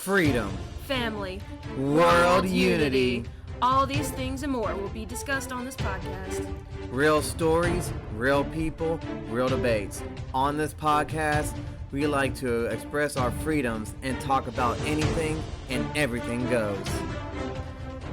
freedom, family, world unity. All these things and more will be discussed on this podcast. Real stories, real people, real debates. On this podcast, we like to express our freedoms and talk about anything and everything goes.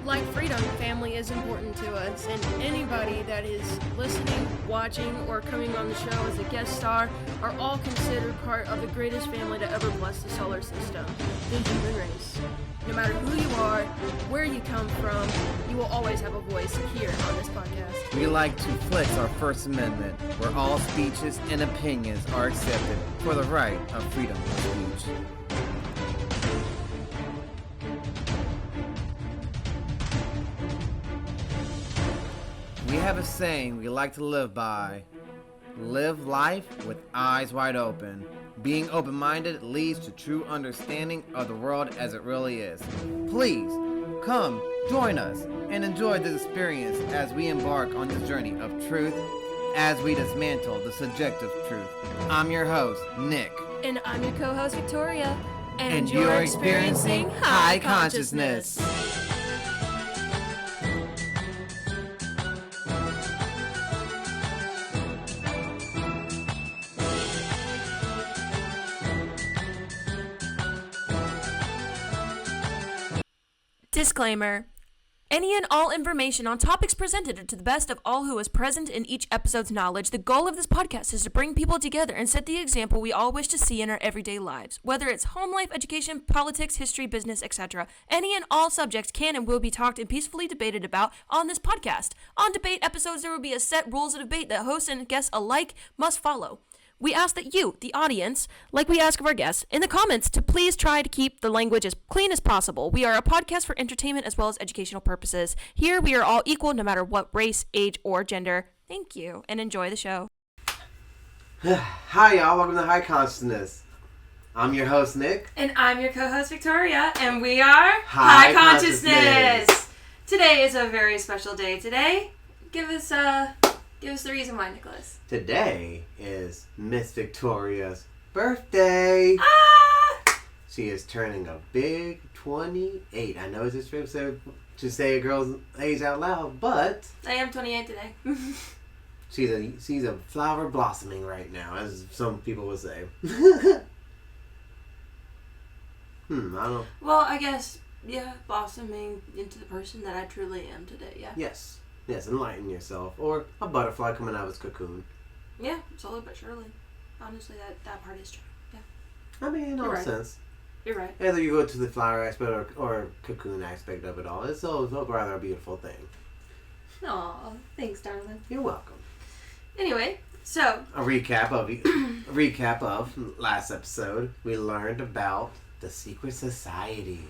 Like freedom, family is important to us, and anybody that is listening, watching, or coming on the show as a guest star are all considered part of the greatest family to ever bless the solar system, the human race. No matter who you are, where you come from, you will always have a voice here on this podcast. We like to flex our First Amendment, where all speeches and opinions are accepted for the right of freedom of speech. We have a saying we like to live by. Live life with eyes wide open. Being open-minded leads to true understanding of the world as it really is. Please, come, join us, and enjoy this experience as we embark on this journey of truth as we dismantle the subjective truth. I'm your host, Nick. And I'm your co-host, Victoria. And you're experiencing High Consciousness. Disclaimer. Any and all information on topics presented are to the best of all who is present in each episode's knowledge. The goal of this podcast is to bring people together and set the example we all wish to see in our everyday lives. Whether it's home life, education, politics, history, business, etc. Any and all subjects can and will be talked and peacefully debated about on this podcast. On debate episodes, there will be a set rules of debate that hosts and guests alike must follow. We ask that you, the audience, like we ask of our guests, in the comments to please try to keep the language as clean as possible. We are a podcast for entertainment as well as educational purposes. Here we are all equal no matter what race, age, or gender. Thank you, and enjoy the show. Hi y'all, welcome to High Consciousness. I'm your host, Nick. And I'm your co-host, Victoria, and we are High Consciousness. Today is a very special day. Today, give us the reason why, Nicholas. Today is Miss Victoria's birthday. Ah! She is turning a big 28. I know it's just fair to say a girl's age out loud, but I am 28 today. she's a flower blossoming right now, as some people would say. I don't know. Well, I guess, yeah, blossoming into the person that I truly am today, yeah. Yes, enlighten yourself. Or a butterfly coming out of its cocoon. Yeah, slowly but surely. Honestly, that part is true. Yeah. I mean, in all sense. You're right. Whether you go to the flower aspect or cocoon aspect of it all, it's so rather a beautiful thing. Aw, thanks, darling. You're welcome. Anyway, so a recap of last episode. We learned about the secret society.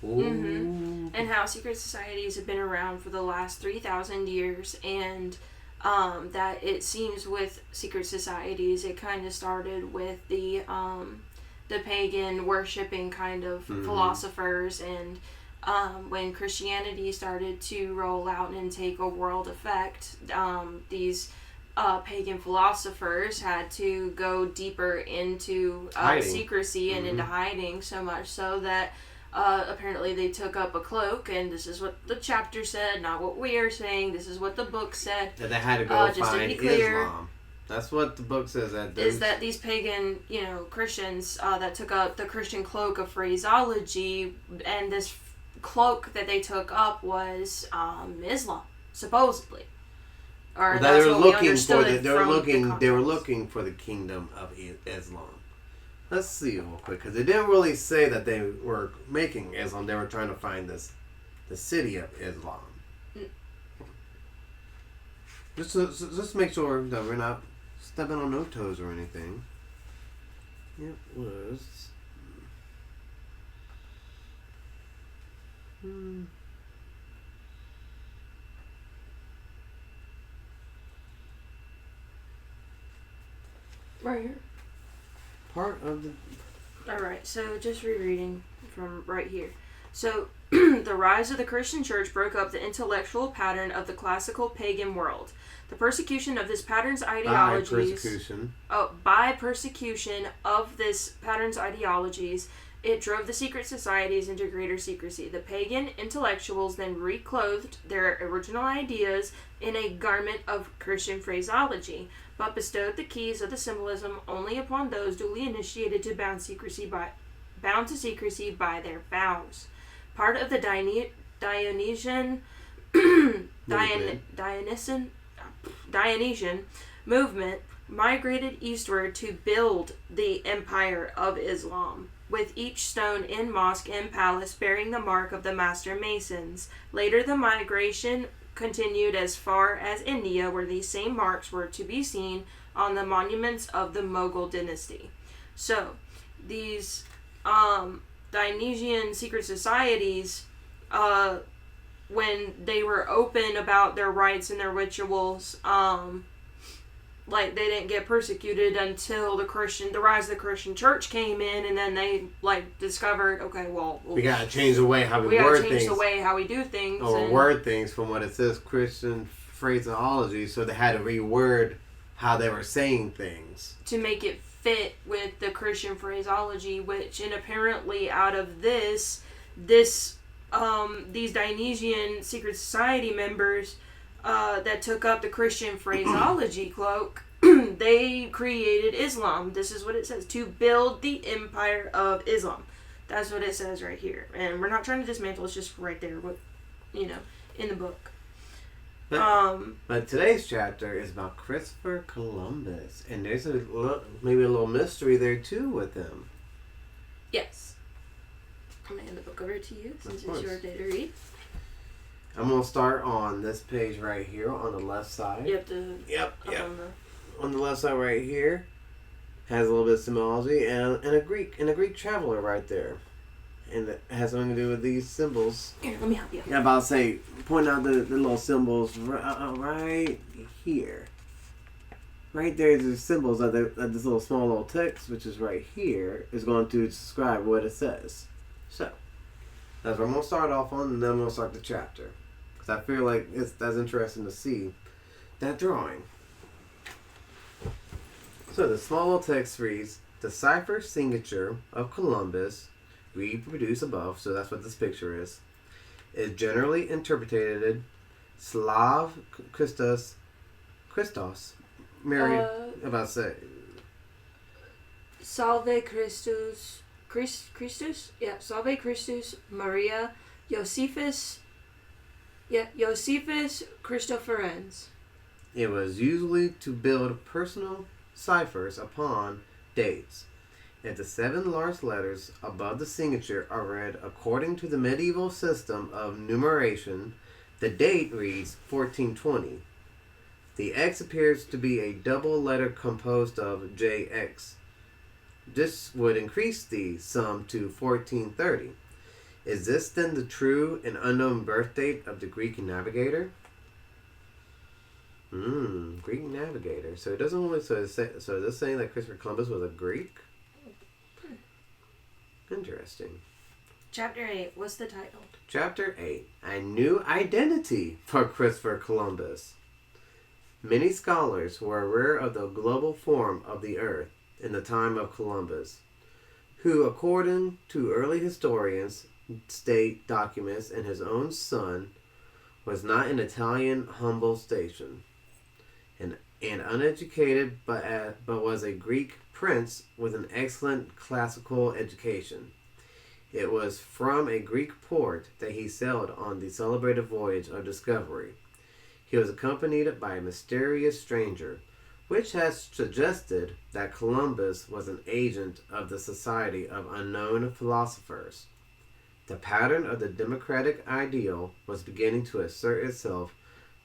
Ooh. Mm-hmm. And how secret societies have been around for the last 3,000 years, and that it seems with secret societies, it kind of started with the pagan worshipping kind of philosophers, and when Christianity started to roll out and take a world effect, these pagan philosophers had to go deeper into secrecy and into hiding, so much so that apparently they took up a cloak, and this is what the chapter said, not what we are saying. This is what the book said. That they had to go just find to be clear, Islam. That's what the book says. Is that these pagan, Christians that took up the Christian cloak of phraseology, and this cloak that they took up was Islam, supposedly. Or they were looking for the kingdom of Islam. Let's see real quick, because they didn't really say that they were making Islam. They were trying to find the city of Islam. Just make sure that we're not stepping on no toes or anything. It was... Right here. Part of the... Alright, so just rereading from right here. So, the rise of the Christian church broke up the intellectual pattern of the classical pagan world. The persecution of this pattern's ideologies... By persecution of this pattern's ideologies, it drove the secret societies into greater secrecy. The pagan intellectuals then reclothed their original ideas in a garment of Christian phraseology, but bestowed the keys of the symbolism only upon those duly initiated to bound to secrecy by their vows. Part of the Dionysian movement migrated eastward to build the empire of Islam, with each stone in mosque and palace bearing the mark of the master masons. Later, the migration continued as far as India, where these same marks were to be seen on the monuments of the Mughal dynasty. So, these Dionysian secret societies, when they were open about their rites and their rituals, they didn't get persecuted until the rise of the Christian church came in, and then they discovered, okay, well, we gotta change the way how we word gotta things. change the way how we do things, or word things from what it says Christian phraseology. So they had to reword how they were saying things to make it fit with the Christian phraseology, and apparently out of these Dionysian secret society members that took up the Christian phraseology cloak, they created Islam. This is what it says, to build the empire of Islam. That's what it says right here. And we're not trying to dismantle, it's just right there, in the book. But today's chapter is about Christopher Columbus, and there's maybe a little mystery there too with him. Yes. I'm going to hand the book over to you since it's your day to read. I'm going to start on this page right here on the left side. You have to... Yep. On the left side right here has a little bit of symbology and a Greek traveler right there. And it has something to do with these symbols. Here, let me help you. Yeah, about to say, point out the little symbols right here. Right there, the symbols of this small little text, which is right here, is going to describe what it says. So, that's what I'm going to start off on, and then I'm going to start the chapter. Because I feel like that's interesting to see that drawing. So, the small little text reads, "The cipher signature of Columbus, reproduced above," so that's what this picture is generally interpreted Slav Christos, Mary, about to say, Salve Christus, yeah, Salve Christus, Maria, Josephus Christopherens. It was usually to build personal ciphers upon dates. If the 7 large letters above the signature are read according to the medieval system of numeration, the date reads 1420. The X appears to be a double letter composed of JX. This would increase the sum to 1430. Is this then the true and unknown birth date of the Greek navigator? Greek navigator. So it doesn't really. So is this saying that Christopher Columbus was a Greek? Interesting. Chapter 8. What's the title? Chapter 8. A new identity for Christopher Columbus. Many scholars were aware of the global form of the earth in the time of Columbus, who, according to early historians, state documents and his own son, was not an Italian humble station, and uneducated, but was a Greek prince with an excellent classical education. It was from a Greek port that he sailed on the celebrated voyage of discovery. He was accompanied by a mysterious stranger, which has suggested that Columbus was an agent of the Society of Unknown Philosophers. The pattern of the democratic ideal was beginning to assert itself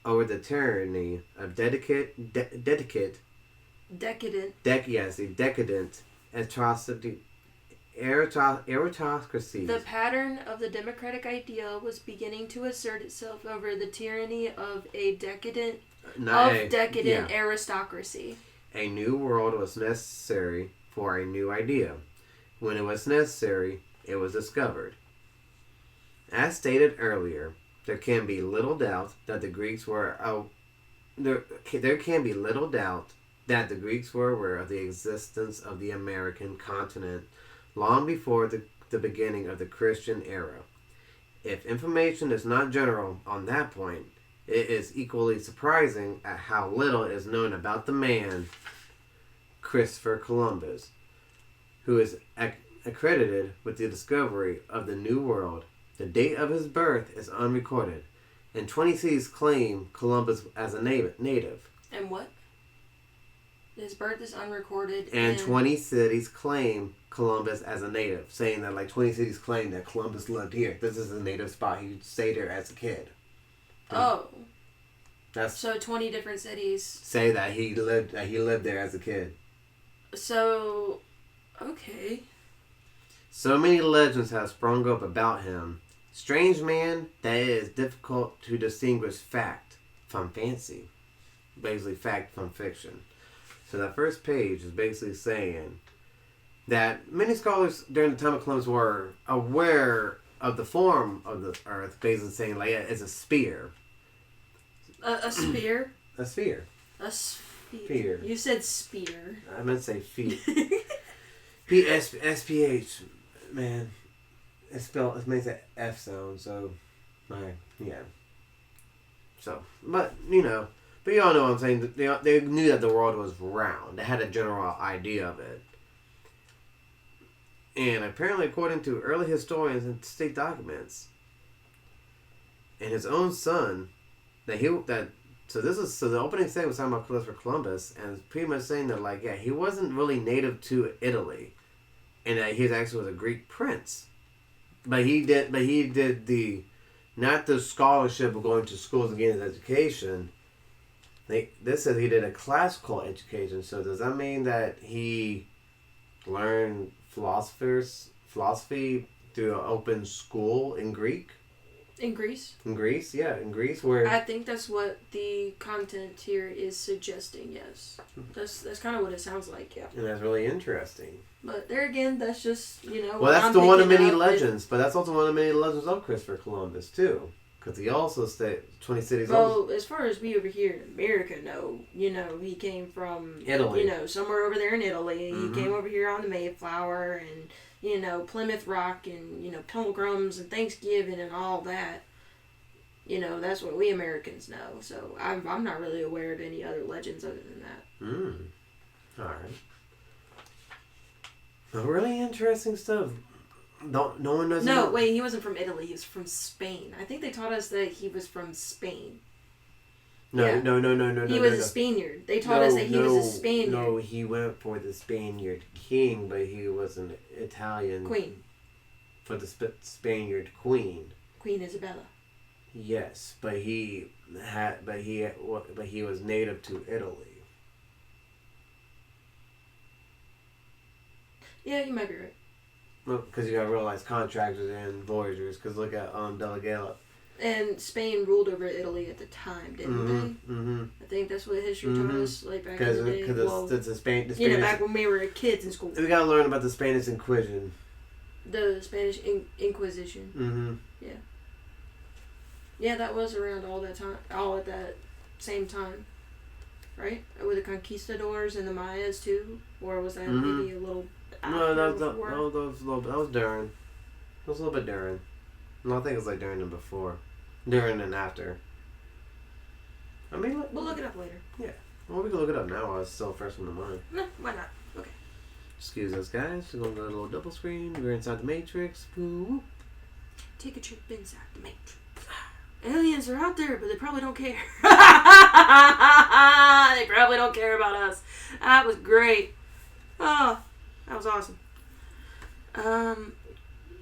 over the tyranny of decadent aristocracy. The pattern of the democratic ideal was beginning to assert itself over the tyranny of a decadent aristocracy. A new world was necessary for a new idea. When it was necessary, it was discovered. As stated earlier, there can be little doubt that the Greeks were aware of the existence of the American continent long before the beginning of the Christian era. If information is not general on that point, it is equally surprising at how little is known about the man, Christopher Columbus, who is accredited with the discovery of the New World. The date of his birth is unrecorded, and 20 cities claim Columbus as a native. And what? His birth is unrecorded. And 20 cities claim Columbus as a native, saying that 20 cities claim that Columbus lived here. This is a native spot. He stayed there as a kid. Oh. That's so 20 different cities say that he lived there as a kid. So, okay. So many legends have sprung up about him. Strange man that it is difficult to distinguish fact from fancy. Basically fact from fiction. So that first page is basically saying that many scholars during the time of Columbus were aware of the form of the earth, basically saying it's a spear. A spear? A sphere. A sphere. You said spear. I meant to say feet. SPH. Man. It makes an F sound, so yeah. So, but you all know what I'm saying. They knew that the world was round. They had a general idea of it. And apparently, according to early historians and state documents, and his own son, so the opening segment was talking about Christopher Columbus, and it's pretty much saying that he wasn't really native to Italy, and that he actually was a Greek prince, but he did not the scholarship of going to schools and getting his education. This says he did a classical education. So does that mean that he learned philosophy through an open school in Greek? In Greece? In Greece, yeah. In Greece, where... I think that's what the content here is suggesting, yes. That's kind of what it sounds like, yeah. And that's really interesting. But there again, that's just, Well, that's one of many legends, but that's also one of many legends of Christopher Columbus, too. Because he also stayed 20 cities... Well, as far as we over here in America know, he came from... Italy. Somewhere over there in Italy. Mm-hmm. He came over here on the Mayflower and... Plymouth Rock and, Pilgrims and Thanksgiving and all that. That's what we Americans know. So I'm not really aware of any other legends other than that. All right. Well, really interesting stuff. No one knows. No, wait, he wasn't from Italy. He was from Spain. I think they taught us that he was from Spain. No. He was a Spaniard. They taught us that he was a Spaniard. No, he went for the Spaniard king, but he was an Italian queen. For the Spaniard queen. Queen Isabella. Yes, but he was native to Italy. Yeah, you might be right. Well, because you gotta realize contractors and voyagers. Because look at Delegate. And Spain ruled over Italy at the time, didn't they? Mm-hmm. I think that's what history taught us, back in the day. Because the Spanish, back when we were kids in school. We gotta learn about the Spanish Inquisition. The Spanish Inquisition. Mm-hmm. Yeah. Yeah, that was around all that time, all at that same time, right? With the conquistadors and the Mayas too, or was that maybe a little? No, that was during. It was a little bit during. No, I think it was during and before. During and after. I mean, we'll look it up later. Yeah. Well, we can look it up now while it's still fresh in the mind. No, why not? Okay. Excuse us, guys. We're going to go to a little double screen. We're inside the Matrix. Woo-woo. Take a trip inside the Matrix. Aliens are out there, but they probably don't care. They probably don't care about us. That was great. Oh, that was awesome.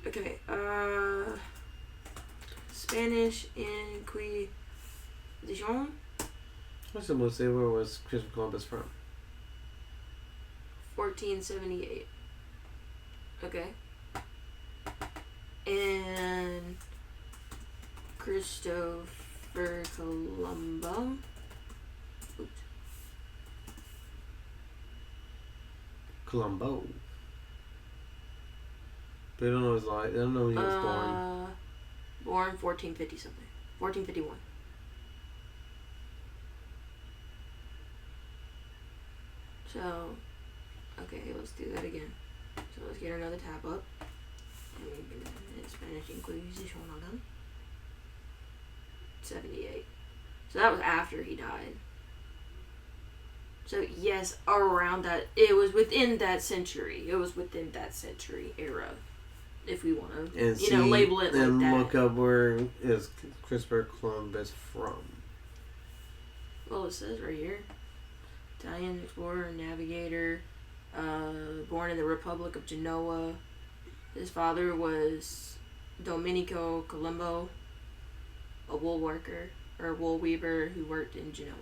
Okay. Spanish Inquisition. What's the most say where was Christopher Columbus from? 1478. Okay. And Christopher Columbo. Oops. They don't know his life. They don't know when he was born. Born 1450 something. 1451. So, okay, let's do that again. So let's get another tab up. And we can Spanish Inquisition on them. 78. So that was after he died. So yes, around that, it was within that century. It was within that century era, if we want to, label it like that. And look up where is Christopher Columbus from. Well, it says right here. Italian explorer and navigator, born in the Republic of Genoa. His father was Domenico Colombo, a wool worker or wool weaver who worked in Genoa.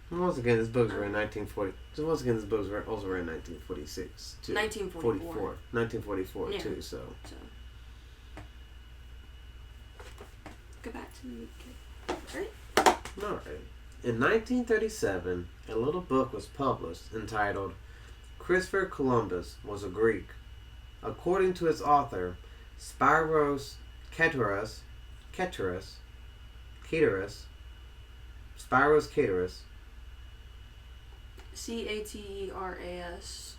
Once again, this book's written in 1940. So once again, this book's also written in 1946 too. 1944. 1944 yeah. too. So. Go back to the right. All right. In 1937, a little book was published entitled "Christopher Columbus Was a Greek." According to its author, Spyros Caterus, Spyros Caterus. Cateras.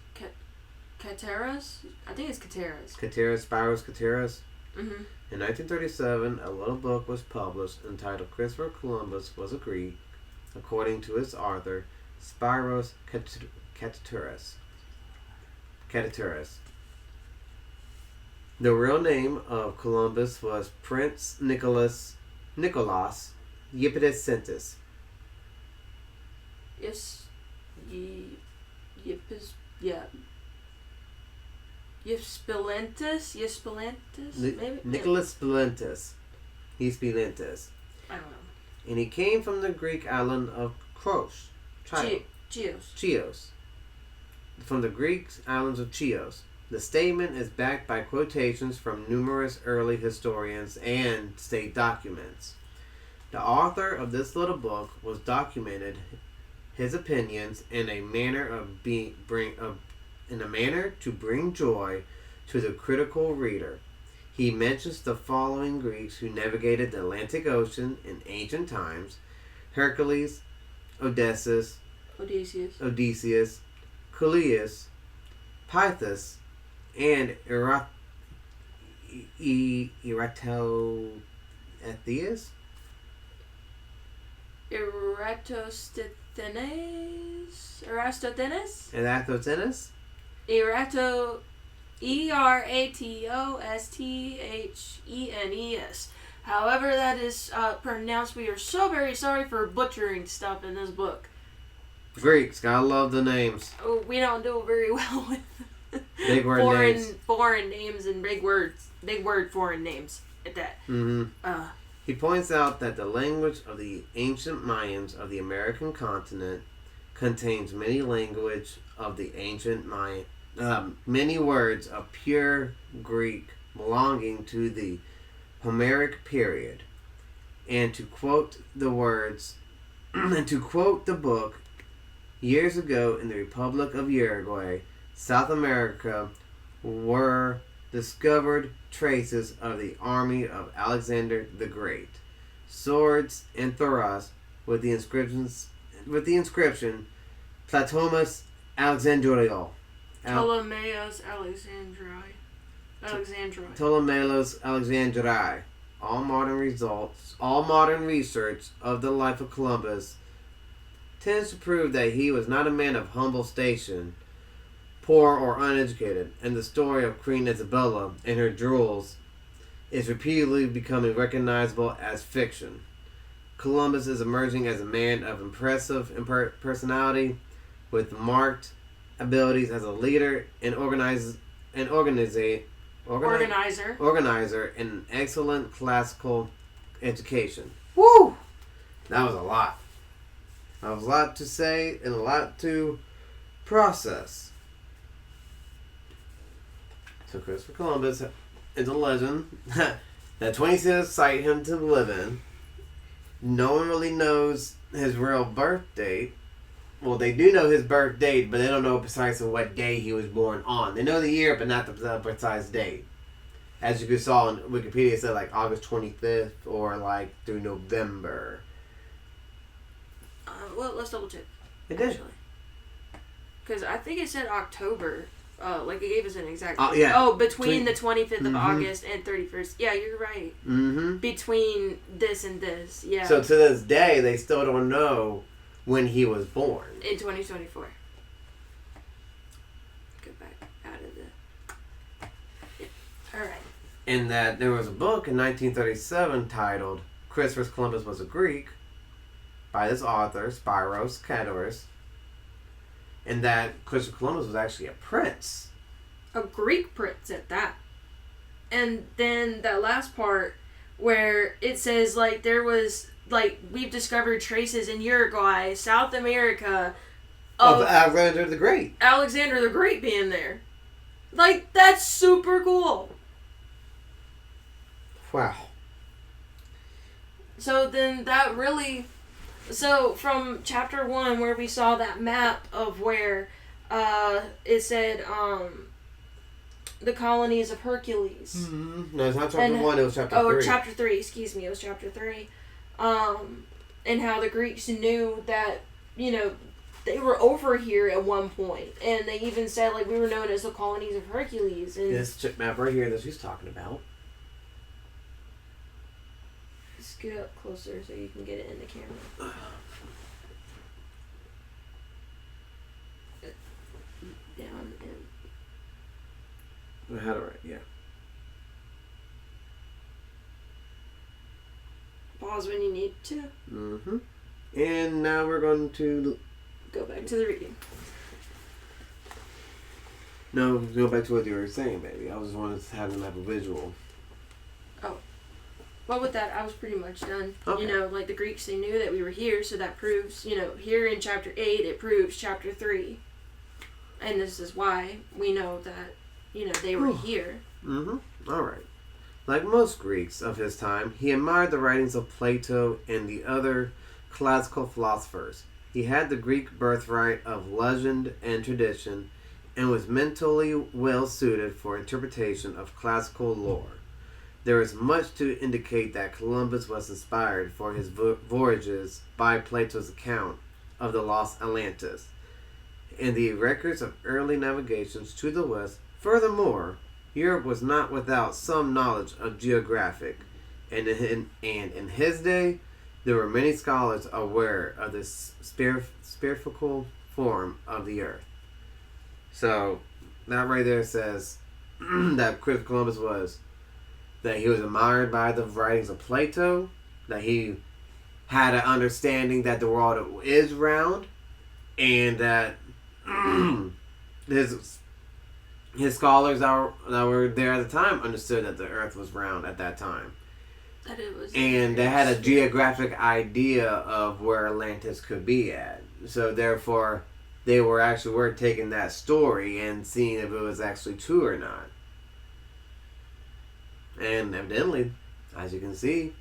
Cateras? I think it's Cateras. Spyros Caterus. Mm-hmm. In 1937, a little book was published entitled "Christopher Columbus Was a Greek," according to its author, Spyros Caterus. The real name of Columbus was Prince Nicholas Yipidesentis. Yes. Yispilentis, maybe? Nicholas Spilentis. Spilentis. I don't know. And he came from the Greek island of Chios. From the Greek islands of Chios. The statement is backed by quotations from numerous early historians and state documents. The author of this little book was documented his opinions in a manner to bring joy to the critical reader. He mentions the following Greeks who navigated the Atlantic Ocean in ancient times: Hercules, Odysseus, Callias, Pythus, and Eratosthenes. Eratosthenes. Eratosthenes. However that is pronounced, we are so very sorry for butchering stuff in this book. Greeks, gotta love the names. Oh, we don't do very well with big word foreign names and big word foreign names at that. Mm-hmm. He points out that the language of the ancient Mayans of the American continent contains many language of the ancient Mayan, many words of pure Greek belonging to the Homeric period, and to quote the words, and to quote the book, years ago in the Republic of Uruguay, South America, were discovered traces of the army of Alexander the Great, swords and thoros with the inscription Platomus Alexandriae. Ptolemaios Alexandriae. All modern research of the life of Columbus tends to prove that he was not a man of humble station, poor or uneducated, and the story of Queen Isabella and her jewels is repeatedly becoming recognizable as fiction. Columbus is emerging as a man of impressive personality, with marked abilities as a leader and organizer, and an excellent classical education. Woo! That was a lot. That was a lot to say and a lot to process. So Christopher Columbus is a legend that 26 cite him to live in. No one really knows his real birth date. Well, they do know his birth date, but they don't know precisely what day he was born on. They know the year, but not the precise date. As you saw on Wikipedia, it said like August 25th or like through November. Well, let's double check. It did. Because I think it said October. Like it gave us an exact. Yeah. Oh, between the 25th of August and 31st. Yeah, you're right. Mm-hmm. Between this and this. Yeah. So to this day, they still don't know when he was born. In 2024. Go back out of the... Yeah. Alright. In that there was a book in 1937 titled Christopher Columbus Was a Greek by this author, Spiros Kataris, and that Christopher Columbus was actually a prince. A Greek prince at that. And then that last part where it says like there was... Like, we've discovered traces in Uruguay, South America, of Alexander the Great. Alexander the Great being there. Like, that's super cool. Wow. So then that really... So from chapter 1 where we saw that map of where it said the colonies of Hercules. Mm-hmm. No, it's not chapter 1, it was chapter 3. Oh, chapter 3, excuse me, it was chapter 3. And how the Greeks knew that, you know, they were over here at one point. And they even said, like, we were known as the colonies of Hercules. And this map right here that she's talking about. scoot up closer so you can get it in the camera. Down and... How do I... Yeah. Pause when you need to. Mm-hmm. And now we're going to... Go back to the reading. No, go back to what you were saying, baby. I just wanted to have them have a visual. Oh. Well, with that, I was pretty much done. Okay. You know, like the Greeks, they knew that we were here, so that proves, you know, here in chapter 8, it proves chapter 3. And this is why we know that, you know, they were here. Mm-hmm. All right. Like most Greeks of his time, he admired the writings of Plato and the other classical philosophers. He had the Greek birthright of legend and tradition and was mentally well suited for interpretation of classical lore. There is much to indicate that Columbus was inspired for his voyages by Plato's account of the lost Atlantis and the records of early navigations to the west. Furthermore, Europe was not without some knowledge of geographic, and in his day, there were many scholars aware of this spherical form of the earth. So, that right there says that Christopher Columbus he was admired by the writings of Plato, that he had an understanding that the world is round, and that his scholars that were there at the time understood that the earth was round at that time. That it was. And they had a geographic idea of where Atlantis could be at. So therefore, they were taking that story and seeing if it was actually true or not. And evidently, as you can see...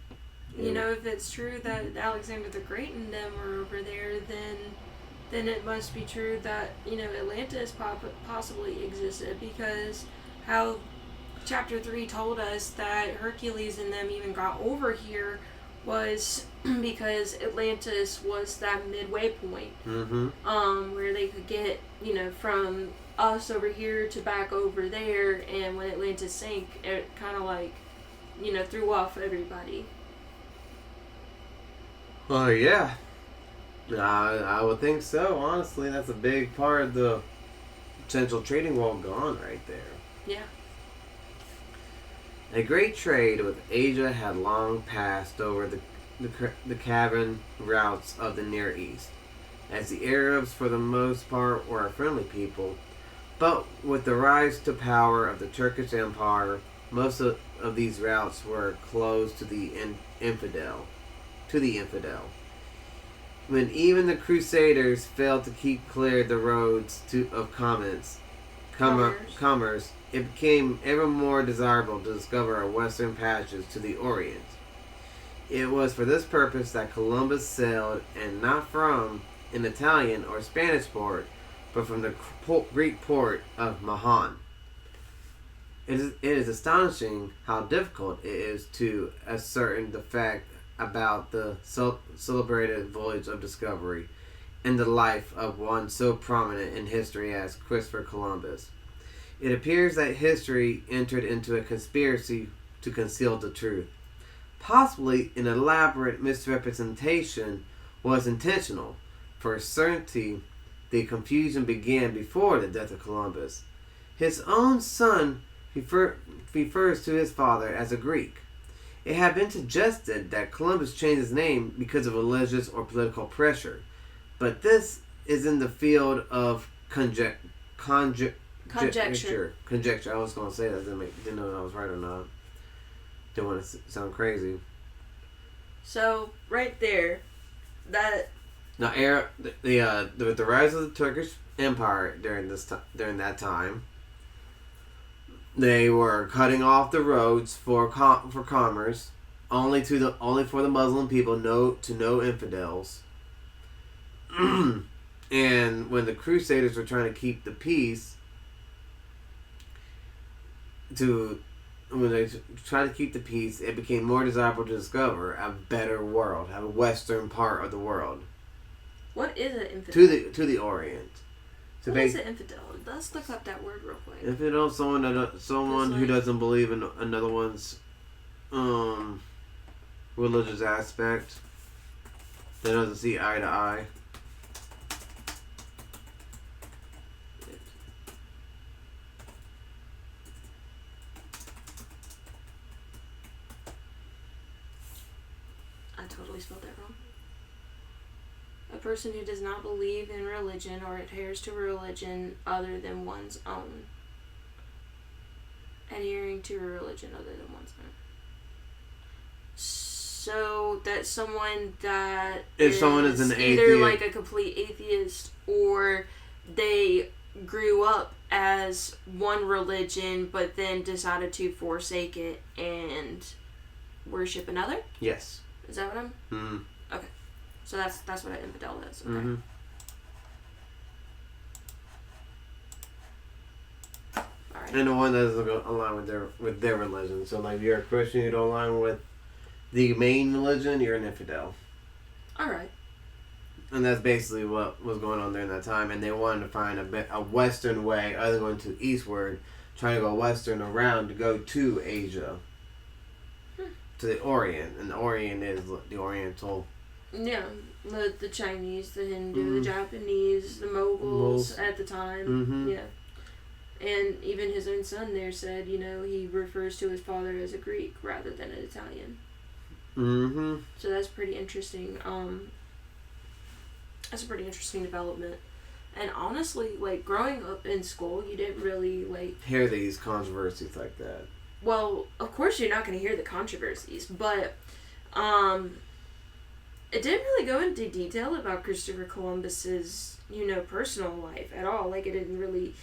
You know, if it's true that Alexander the Great and them were over there, then it must be true that, you know, Atlantis possibly existed, because how chapter 3 told us that Hercules and them even got over here was because Atlantis was that midway point, where they could get, you know, from us over here to back over there, and when Atlantis sank, it kind of like, you know, threw off everybody. Oh, yeah. I would think so, honestly. That's a big part of the potential trading world gone right there. Yeah. A great trade with Asia had long passed over the caravan routes of the Near East, as the Arabs for the most part were a friendly people, but with the rise to power of the Turkish Empire, most of these routes were closed to the infidel. When even the Crusaders failed to keep clear the roads of commerce, it became ever more desirable to discover a western passage to the Orient. It was for this purpose that Columbus sailed, and not from an Italian or Spanish port, but from the Greek port of Mahan. It is astonishing how difficult it is to ascertain the fact about the celebrated voyage of discovery and the life of one so prominent in history as Christopher Columbus. It appears that history entered into a conspiracy to conceal the truth. Possibly an elaborate misrepresentation was intentional. For certainty, the confusion began before the death of Columbus. His own son refers to his father as a Greek. It had been suggested that Columbus changed his name because of religious or political pressure, but this is in the field of conjecture. Conjecture. I was going to say that. Didn't know if I was right or not. Didn't want to sound crazy. So right there, that. Now, the rise of the Turkish Empire during that time, they were cutting off the roads for commerce, only for the Muslim people, no infidels. And when the Crusaders were trying to keep the peace, it became more desirable to discover a better world, a western part of the world. What is an infidel? To the Orient. What is an infidel? Let's look up that word real quick. Infidel, someone who doesn't believe in another one's religious aspect, that doesn't see eye to eye. I totally spelled that wrong. A person who does not believe in religion or adheres to a religion other than one's own. Adhering to a religion other than one's own. So that's someone that someone is an either atheist, like a complete atheist, or they grew up as one religion but then decided to forsake it and worship another? Yes. Is that what I'm? Mm-hmm. Okay. So that's what an infidel is. Okay. Mm-hmm. All right. And the one that doesn't align with their religion. So, like, if you're a Christian, you don't align with the main religion, you're an infidel. All right. And that's basically what was going on during that time. And they wanted to find a western way, other than going to eastward, trying to go western around to go to Asia. To the Orient. And the Orient is the Oriental. Yeah, the Chinese, the Hindu, the Japanese, the Moguls at the time. Mm-hmm. Yeah. And even his own son there said, he refers to his father as a Greek rather than an Italian. Mm-hmm. So that's pretty interesting. That's a pretty interesting development. And honestly, like, growing up in school, you didn't really, like... hear these controversies like that. Well, of course you're not going to hear the controversies, but, it didn't really go into detail about Christopher Columbus's, personal life at all. Like, it didn't really...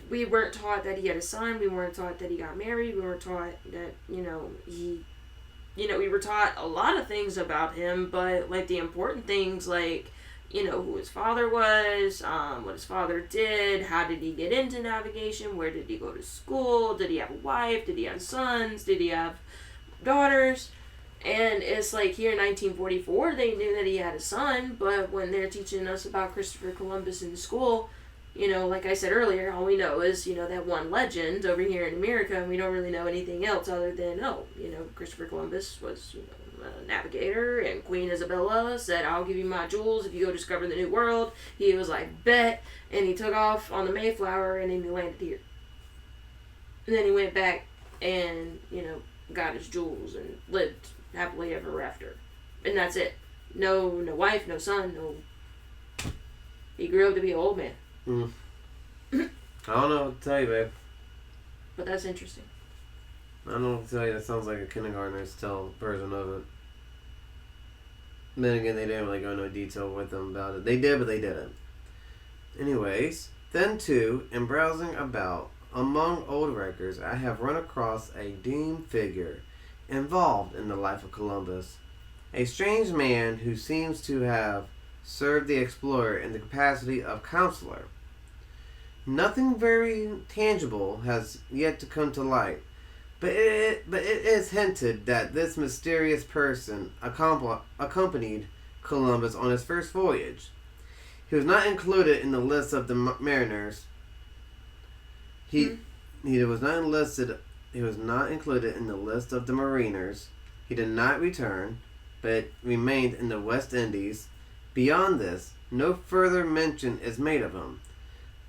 We weren't taught that he had a son. We weren't taught that he got married. We weren't taught that, he... we were taught a lot of things about him, but, like, the important things, like, who his father was, what his father did, how did he get into navigation, where did he go to school, did he have a wife, did he have sons, did he have daughters? And it's like here in 1944, they knew that he had a son, but when they're teaching us about Christopher Columbus in school, like I said earlier, all we know is, that one legend over here in America, and we don't really know anything else other than, Christopher Columbus was, a navigator, and Queen Isabella said, I'll give you my jewels if you go discover the new world. He was like, bet, and he took off on the Mayflower, and then he landed here. And then he went back and, got his jewels and lived happily ever after. And that's it. No wife, no son, no... He grew up to be an old man. I don't know what to tell you, babe. But that's interesting. I don't know what to tell you. That sounds like a kindergartner's version of it. Then again, they didn't really go into detail with them about it. They did, but they didn't. Anyways, then too, in browsing about among old records, I have run across a deemed figure involved in the life of Columbus. A strange man who seems to have served the explorer in the capacity of counselor. Nothing very tangible has yet to come to light, but it is hinted that this mysterious person accompanied Columbus on his first voyage. He was not included in the list of the mariners. He was not enlisted. He was not included in the list of the mariners. He did not return, but remained in the West Indies. Beyond this, no further mention is made of him.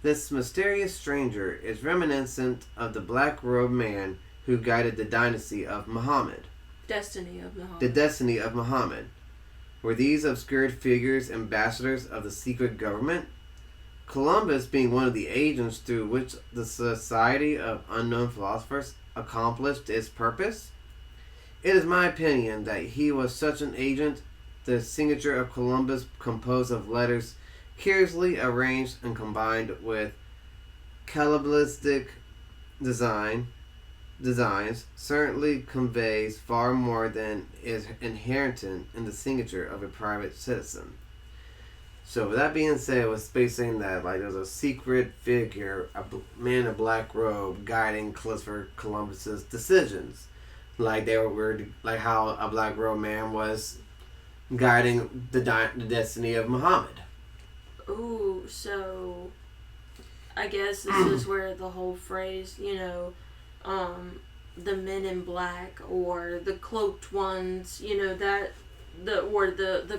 This mysterious stranger is reminiscent of the black-robed man who guided the dynasty of Muhammad. Destiny of Muhammad. The destiny of Muhammad. Were these obscured figures ambassadors of the secret government? Columbus being one of the agents through which the Society of Unknown Philosophers accomplished its purpose? It is my opinion that he was such an agent. The signature of Columbus, composed of letters curiously arranged and combined with Kabbalistic designs, certainly conveys far more than is inherent in the signature of a private citizen. So with that being said, it was basically saying that there's a secret figure, a man in a black robe, guiding Christopher Columbus's decisions. They were like how a black robe man was guiding the destiny of Muhammad. Ooh, so I guess this is where the whole phrase, the men in black or the cloaked ones, the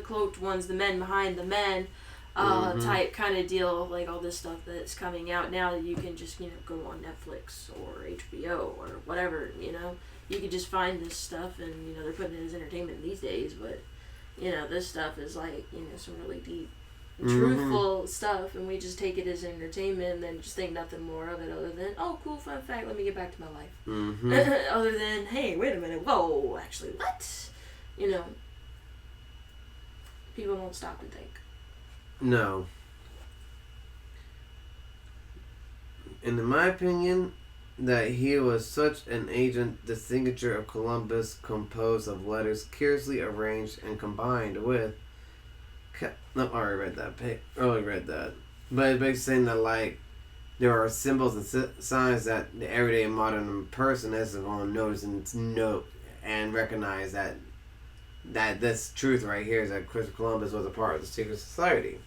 cloaked ones, the men behind the men, type kind of deal, all this stuff that's coming out now that you can just, go on Netflix or HBO or whatever, you can just find this stuff and, they're putting it as entertainment these days, but, this stuff is some really deep, truthful stuff, and we just take it as entertainment and then just think nothing more of it other than, oh, cool, fun fact, let me get back to my life. Other than, hey, wait a minute, whoa, actually, what? People don't stop and think. No. And in my opinion, that he was such an agent, the signature of Columbus, composed of letters curiously arranged and combined with... No, I already read that. But it's basically saying that, there are symbols and signs that the everyday modern person isn't going to notice and recognize that this truth right here is that Christopher Columbus was a part of the secret society.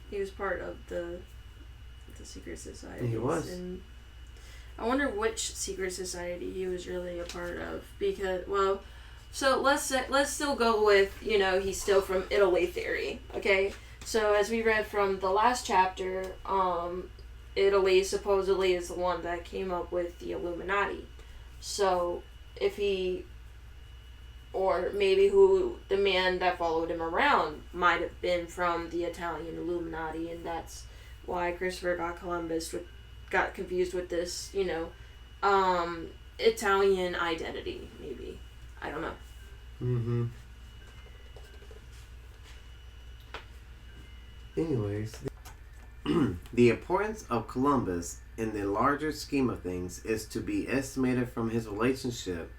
He was part of the secret society. He was. And I wonder which secret society he was really a part of, because, well, so let's still go with, he's still from Italy theory, okay? So as we read from the last chapter, Italy supposedly is the one that came up with the Illuminati. So if he, or maybe who the man that followed him around might have been from the Italian Illuminati, and that's why Christopher got confused with this, Italian identity, maybe. I don't know. Anyways, the importance of Columbus in the larger scheme of things is to be estimated from his relationship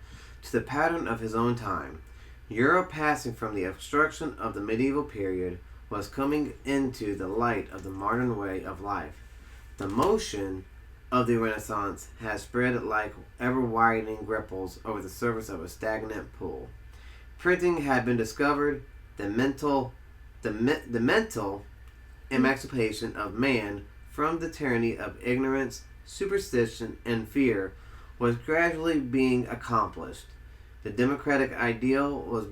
to the pattern of his own time. Europe, passing from the obstruction of the medieval period, was coming into the light of the modern way of life. The motion of the Renaissance has spread like ever-widening ripples over the surface of a stagnant pool. Printing had been discovered. The mental emancipation of man from the tyranny of ignorance, superstition, and fear was gradually being accomplished. The democratic ideal was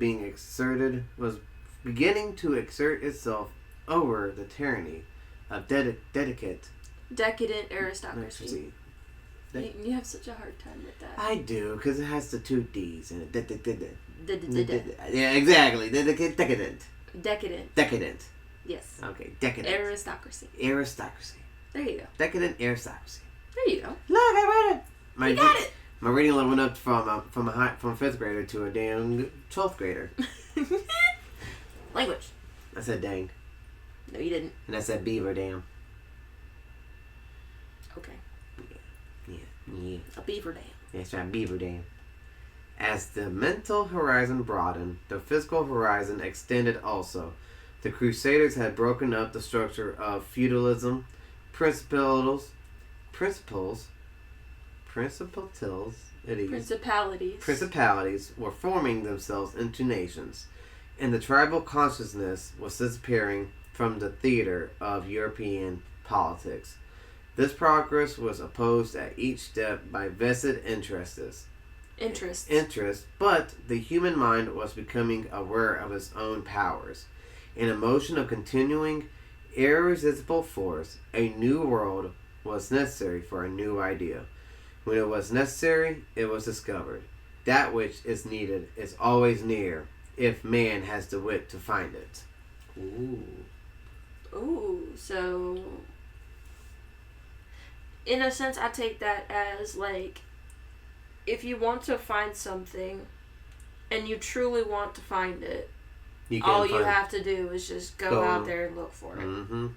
beginning to exert itself over the tyranny of decadent aristocracy. You have such a hard time with that. I do, because it has the two D's in it. Yeah, exactly. Decadent. Yes. Okay, decadent. Aristocracy. There you go. Decadent aristocracy. There you go. Look, I read it. You got it. My reading level went up from a 5th grader to a damn 12th grader. Language. I said dang. No, you didn't. And I said beaver dam. Okay. Yeah. A beaver dam. That's right, beaver dam. As the mental horizon broadened, the physical horizon extended also. The Crusaders had broken up the structure of feudalism, principalities, principalities were forming themselves into nations, and the tribal consciousness was disappearing from the theater of European politics. This progress was opposed at each step by vested interests, but the human mind was becoming aware of its own powers. In a motion of continuing, irresistible force, a new world was necessary for a new idea. When it was necessary, it was discovered. That which is needed is always near, if man has the wit to find it. Ooh, so in a sense, I take that as like, if you want to find something and you truly want to find it, all you have to do is just go out there and look for it. Mm-hmm.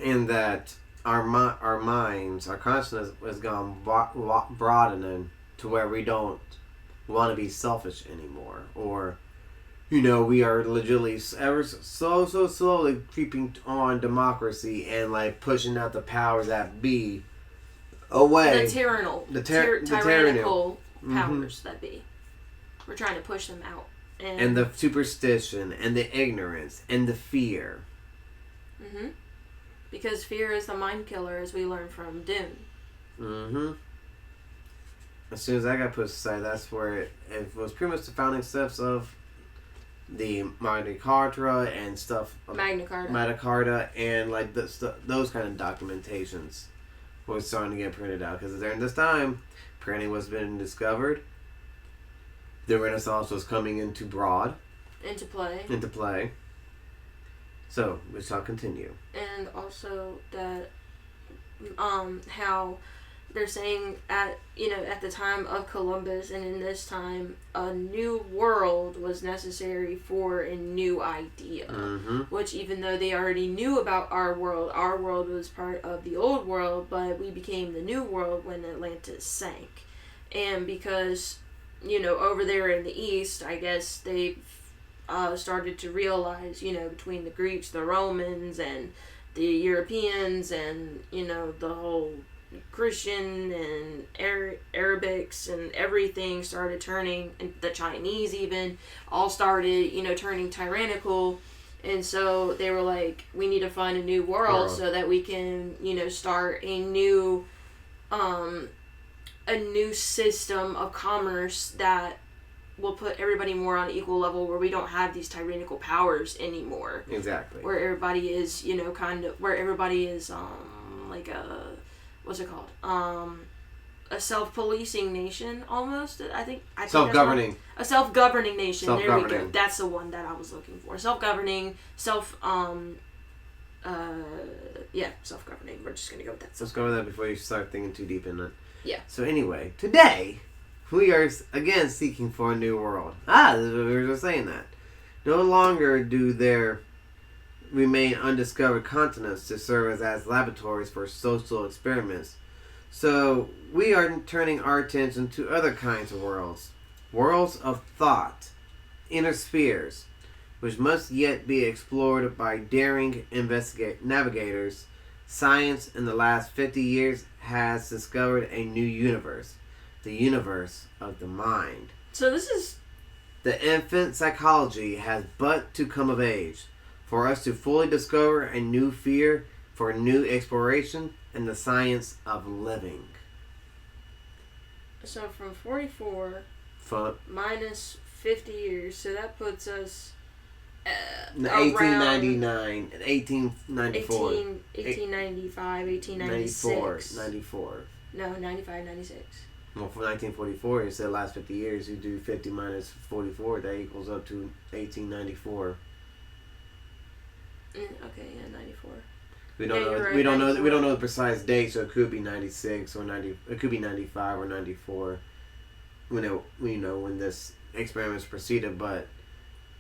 And that our minds, our consciousness has gone broadening to where we don't want to be selfish anymore. Or, we are legitimately ever so slowly creeping on democracy and like pushing out the powers that be away. The tyrannical powers that be. We're trying to push them out. And the superstition, and the ignorance, and the fear. Mm-hmm. Because fear is the mind killer, as we learned from Dune. Mm-hmm. As soon as that got put aside, that's where it was pretty much the founding steps of the Magna Carta and stuff. Magna Carta, and like those kind of documentations were starting to get printed out. Because during this time, printing was being discovered. The Renaissance was coming into play. So we shall continue. And also that, how they're saying at the time of Columbus and in this time, a new world was necessary for a new idea. Mm-hmm. Which, even though they already knew about our world was part of the old world, but we became the new world when Atlantis sank. And because over there in the East, I guess they started to realize, between the Greeks, the Romans, and the Europeans, and, the whole Christian and Arabics and everything started turning, and the Chinese even, all started, turning tyrannical. And so they were like, we need to find a new world so that we can, start a new system of commerce that will put everybody more on an equal level, where we don't have these tyrannical powers anymore. Exactly. Where everybody is, where everybody is, like what's it called? A self-policing nation, almost. I think self-governing. A self-governing nation. There we go. That's the one that I was looking for. Self-governing, self-governing. We're just gonna go with that. Let's go with that before you start thinking too deep in it. Yeah. So anyway, today, we are again seeking for a new world. We were just saying that. No longer do there remain undiscovered continents to serve as laboratories for social experiments. So we are turning our attention to other kinds of worlds. Worlds of thought, inner spheres, which must yet be explored by daring navigators. Science in the last 50 years has discovered a new universe. The universe of the mind. So this is... The infant psychology has but to come of age for us to fully discover a new fear for new exploration in the science of living. So from 44 minus 50 years, so that puts us 1899 and 1894. 1895, 1896. 94. No, 95, 96. Well, for 1944, you said last 50 years, you do 50 minus 44, that equals up to 1894. Okay, yeah, 94. We don't know. Right, we don't 94. Know. We don't know the precise date, so it could be 96 or 90. It could be 95 or 94. We know when this experiment was proceeded, but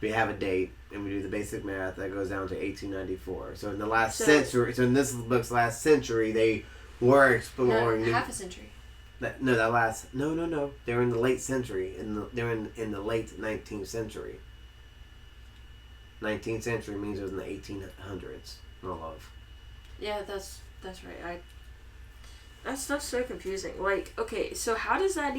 we have a date and we do the basic math that goes down to 1894. So in the last century, so in this book's last century, they were exploring. Half a century. No. They're in the late century. They're in the late 19th century. 19th century means it was in the 1800s. No love. Yeah, that's right. That stuff's so confusing. Like, okay, so how does that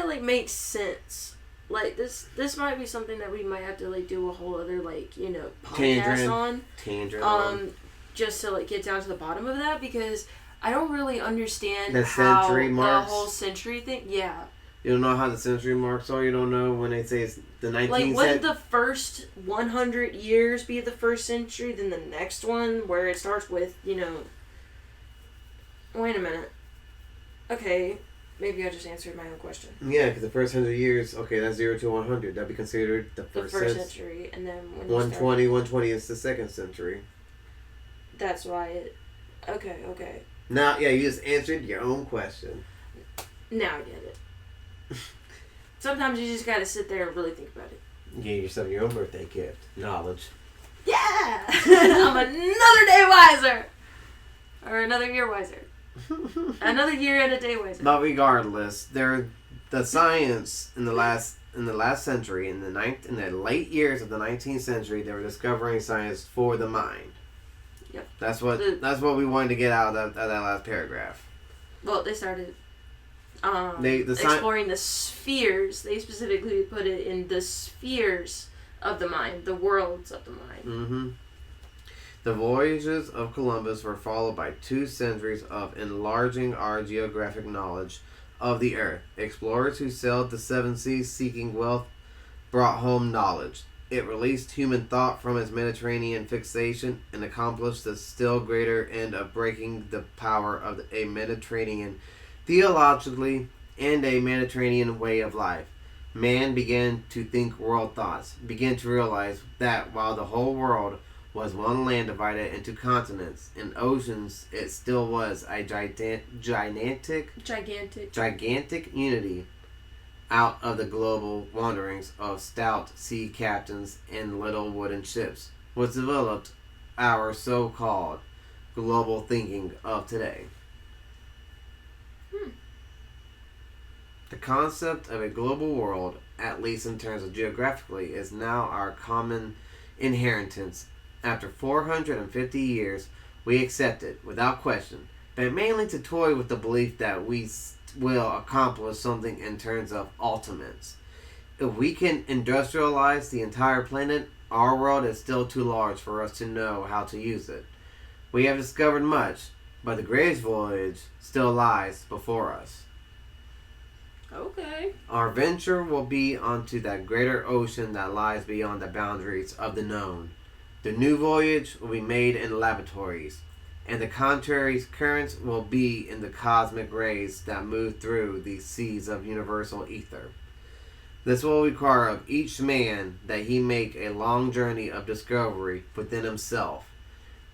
like make sense? Like this might be something that we might have to like do a whole other like, podcast on. Just to like get down to the bottom of that, because I don't really understand the how century marks. The whole century thing. Yeah. You don't know how the century marks are? You don't know when they say it's the 19th century? Like, wouldn't the first 100 years be the first century, then the next one, where it starts with, Wait a minute. Okay, maybe I just answered my own question. Yeah, because the first 100 years, okay, that's 0 to 100. That'd be considered the first century. And then when 120 is the second century. That's why it... Okay. Now, yeah, you just answered your own question. Now I get it. Sometimes you just gotta sit there and really think about it. You gave yourself your own birthday gift. Knowledge. Yeah! I'm another day wiser! Or another year wiser. Another year and a day wiser. But regardless, the science in the last century, in the late years of the 19th century, they were discovering science for the mind. Yep. That's what we wanted to get out of that last paragraph. Well, they started exploring the spheres. They specifically put it in the spheres of the mind, the worlds of the mind. Mm-hmm. The voyages of Columbus were followed by 2 centuries of enlarging our geographic knowledge of the earth. Explorers who sailed the 7 seas seeking wealth brought home knowledge. It released human thought from its Mediterranean fixation and accomplished the still greater end of breaking the power of a Mediterranean theologically and a Mediterranean way of life. Man began to think world thoughts, began to realize that while the whole world was one land divided into continents and oceans, it still was a gigantic unity out of the global wanderings of stout sea captains and little wooden ships, which developed our so-called global thinking of today. The concept of a global world, at least in terms of geographically, is now our common inheritance. After 450 years, we accept it without question, but mainly to toy with the belief that we will accomplish something in terms of ultimates. If we can industrialize the entire planet, our world is still too large for us to know how to use it. We have discovered much, but the greatest voyage still lies before us. Okay. Our venture will be onto that greater ocean that lies beyond the boundaries of the known. The new voyage will be made in laboratories, and the contrary currents will be in the cosmic rays that move through the seas of universal ether. This will require of each man that he make a long journey of discovery within himself,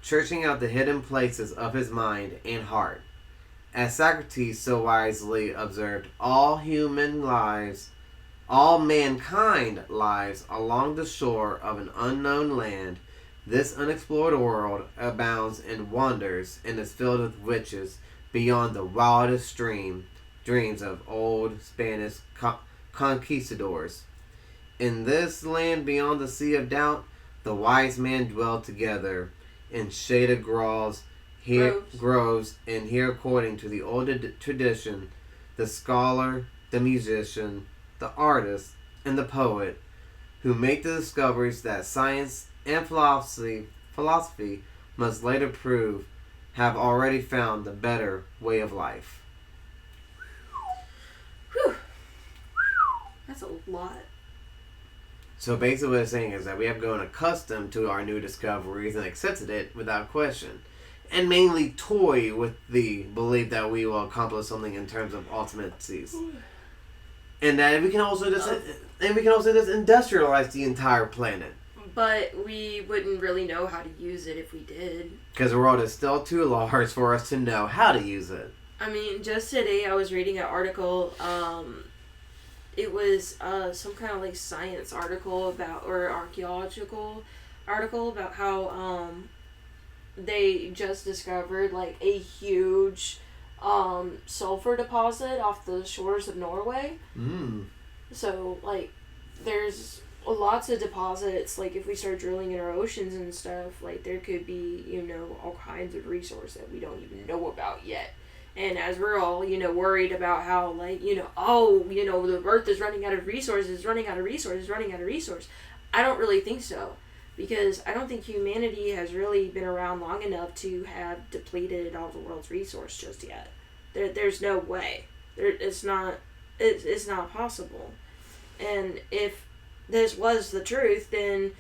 searching out the hidden places of his mind and heart. As Socrates so wisely observed, all mankind lies along the shore of an unknown land. This unexplored world abounds in wonders and is filled with riches beyond the wildest dreams of old Spanish conquistadors. In this land beyond the sea of doubt, the wise men dwell together in shaded groves, and here, according to the old tradition, the scholar, the musician, the artist, and the poet, who make the discoveries that science and philosophy must later prove, have already found the better way of life. Whew. That's a lot. So basically what it's saying is that we have grown accustomed to our new discoveries and accepted it without question. And mainly toy with the belief that we will accomplish something in terms of ultimacies. And that we can also just industrialize the entire planet. But we wouldn't really know how to use it if we did. Because the world is still too large for us to know how to use it. I mean, just today I was reading an article. It was some kind of like science article or archaeological article about how they just discovered like a huge sulfur deposit off the shores of Norway. So, like, there's lots of deposits. Like, if we start drilling in our oceans and stuff, like, there could be, all kinds of resource that we don't even know about yet. And as we're all, worried about how, like, the Earth is running out of resources, I don't really think so. Because I don't think humanity has really been around long enough to have depleted all the world's resource just yet. There's no way. It's not possible. And if this was the truth, then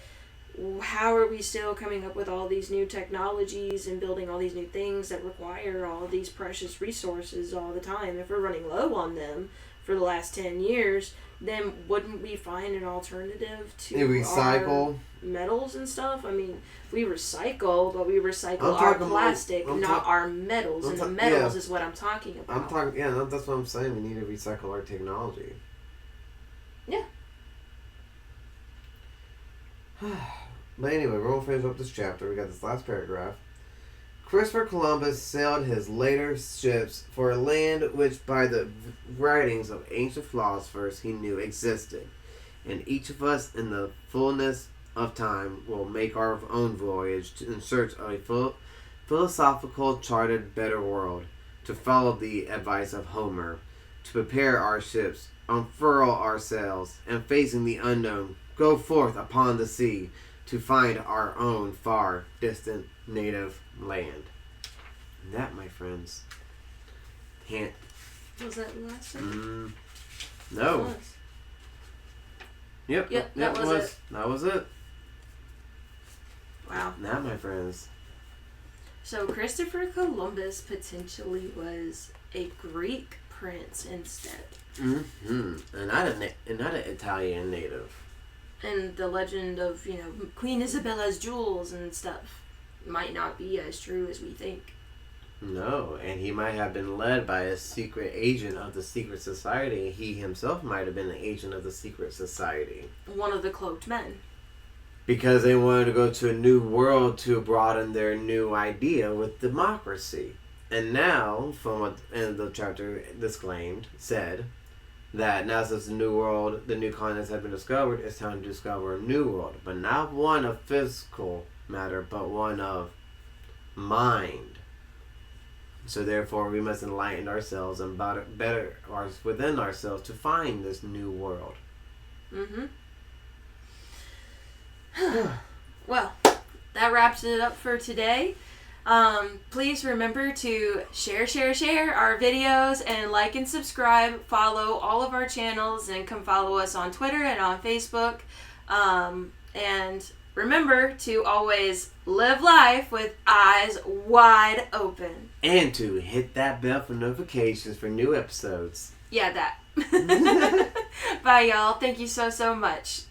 how are we still coming up with all these new technologies and building all these new things that require all these precious resources all the time? If we're running low on them for the last 10 years, then wouldn't we find an alternative to our metals and stuff? I mean, we recycle, but we recycle our plastic, not our metals. And the metals is what I'm talking about. That's what I'm saying. We need to recycle our technology. Yeah. But anyway, we're going to finish up this chapter. We got this last paragraph. Christopher Columbus sailed his later ships for a land which by the writings of ancient philosophers he knew existed. And each of us in the fullness of time will make our own voyage in search of a philosophical charted better world, to follow the advice of Homer, to prepare our ships, unfurl our sails, and facing the unknown, go forth upon the sea, to find our own far distant native land. And that, my friends, can't. Was that the last one? No. Yep, that was it. That was it. Wow. That, my friends. So Christopher Columbus potentially was a Greek prince instead. And not an Italian native. And the legend of, Queen Isabella's jewels and stuff might not be as true as we think. No, and he might have been led by a secret agent of the secret society. He himself might have been an agent of the secret society. One of the cloaked men. Because they wanted to go to a new world to broaden their new idea with democracy. And now, from what the end of the chapter said that now since the new world, the new continents have been discovered, it's time to discover a new world. But not one of physical matter, but one of mind. So therefore, we must enlighten ourselves and better within ourselves to find this new world. Well, that wraps it up for today. Please remember to share our videos and like and subscribe. Follow all of our channels and come follow us on Twitter and on Facebook. And remember to always live life with eyes wide open. And to hit that bell for notifications for new episodes. Yeah, that. Bye, y'all. Thank you so much.